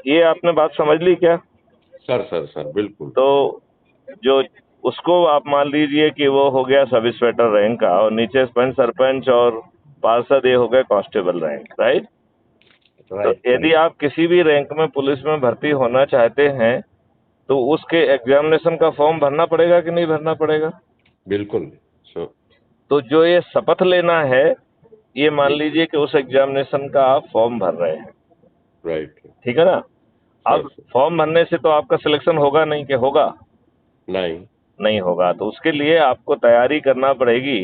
ये आपने बात समझ ली क्या? सर बिल्कुल। तो जो उसको आप मान लीजिए कि वो हो गया सब इंस्पेक्टर रैंक का, और नीचे पंच सरपंच और पार्षद ये हो गए कांस्टेबल रैंक, राइट? तो यदि आप किसी भी रैंक में पुलिस में भर्ती होना चाहते हैं तो उसके एग्जामिनेशन का फॉर्म भरना पड़ेगा कि नहीं भरना पड़ेगा? बिल्कुल। तो जो ये शपथ लेना है, ये मान लीजिए कि उस एग्जामिनेशन का आप फॉर्म भर रहे हैं, राइट। ठीक है ना? अब सर फॉर्म भरने से तो आपका सिलेक्शन होगा नहीं, कि होगा? नहीं। नहीं होगा। तो उसके लिए आपको तैयारी करना पड़ेगी।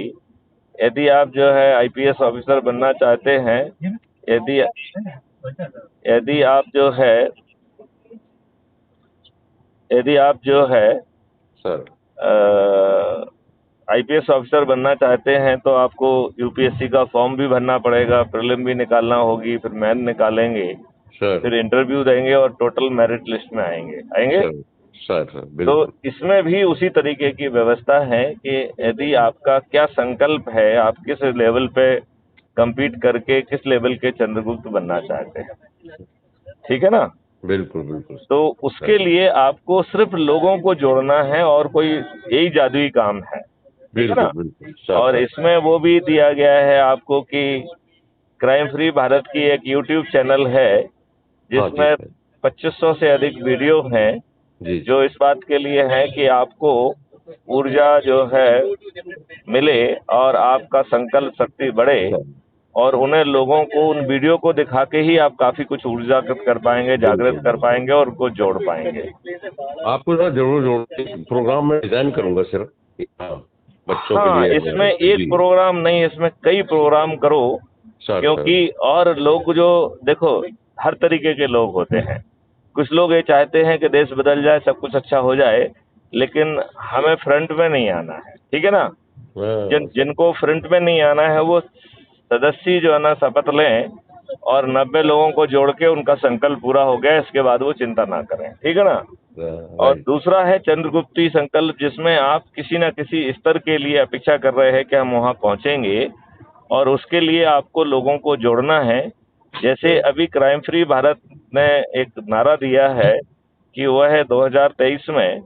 यदि आप जो है आईपीएस ऑफिसर बनना चाहते हैं, यदि यदि आप जो है यदि आप जो है सर आईपीएस ऑफिसर बनना चाहते हैं तो आपको यूपीएससी का फॉर्म भी भरना पड़ेगा, प्रीलिम भी निकालना होगी, फिर मेन निकालेंगे, सर फिर इंटरव्यू देंगे और टोटल मेरिट लिस्ट में आएंगे। सर तो बिल्कुल। इसमें भी उसी तरीके की व्यवस्था है कि यदि आपका क्या संकल्प है, आप किस लेवल पे compete करके किस लेवल के चंद्रगुप्त बनना चाहते हैं, ठीक है ना? बिल्कुल बिल्कुल तो उसके लिए आपको सिर्फ लोगों को जोड़ना है और कोई यही जादुई काम है, ठीक है बिल्कुल ना? बिल्कुल और सर। इसमें वो भी दिया गया है आपको कि क्राइम फ्री भारत की एक यूट्यूब चैनल है हाँ जी जिसमें सर। 2500 से अधिक वीडियो हैं, जी जो इस बात के लिए है कि आपको ऊर्जा जो है मिले और आपका संकल्प शक्ति बढ़े, सर और उन्हें लोगों को उन वीडियो को दिखा के ही आप काफी कुछ ऊर्जागत कर पाएंगे, जागृत बिल्कुल कर बिल्कुल। पाएंगे और उनको जोड़ पाएंगे। आपको ना जरूर जरूर प्रोग्राम में डिजाइन करूंगा सर। हाँ, बच्चों के हाँ, लिए इसमें एक जी प्रोग्राम नहीं, इसमें कई प्रोग्राम करो, सर। क्योंकि और लोग जो देखो हर तरीके के लोग होते हैं। कुछ लोग ये चाहते हैं कि देश बदल जाए, सब कुछ अच्छा हो जाए, लेकिन हमें फ्रंट में नहीं आना है, ठीक है ना? हाँ सर। जिनको फ्रंट में नहीं आना है वो सदस्य जो है ना शपथ लें और 90 लोगों को जोड़ के उनका संकल्प पूरा हो गया, इसके बाद वो चिंता ना करें, ठीक है ना? और राइट। दूसरा है चंद्रगुप्ती संकल्प, जिसमें आप किसी न किसी स्तर के लिए अपेक्षा कर रहे हैं कि हम वहां पहुंचेंगे, और उसके लिए आपको लोगों को जोड़ना है। जैसे अभी क्राइम फ्री भारत ने एक नारा दिया है कि वह 2023 में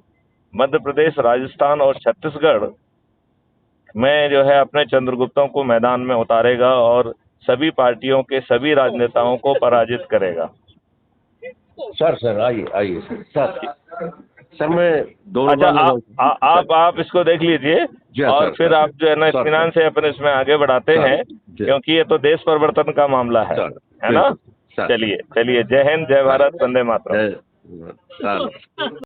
मध्य प्रदेश, राजस्थान और छत्तीसगढ़ में जो है अपने चंद्रगुप्तों को मैदान में उतारेगा और सभी पार्टियों के सभी राजनेताओं को पराजित करेगा। सर आइए आइए सर। सर मैं दोनों अच्छा, बार लगा। आप इसको देख लीजिए जी हाँ और सर फिर आप जो है ना सर इत्मीनान से अपने इसमें आगे बढ़ाते सर हैं, जी क्योंकि ये तो देश परिवर्तन का मामला सर है ना? बिल्कुल सर। चलिए चलिए, जय हिंद, जय भारत, वंदे मातरम। सर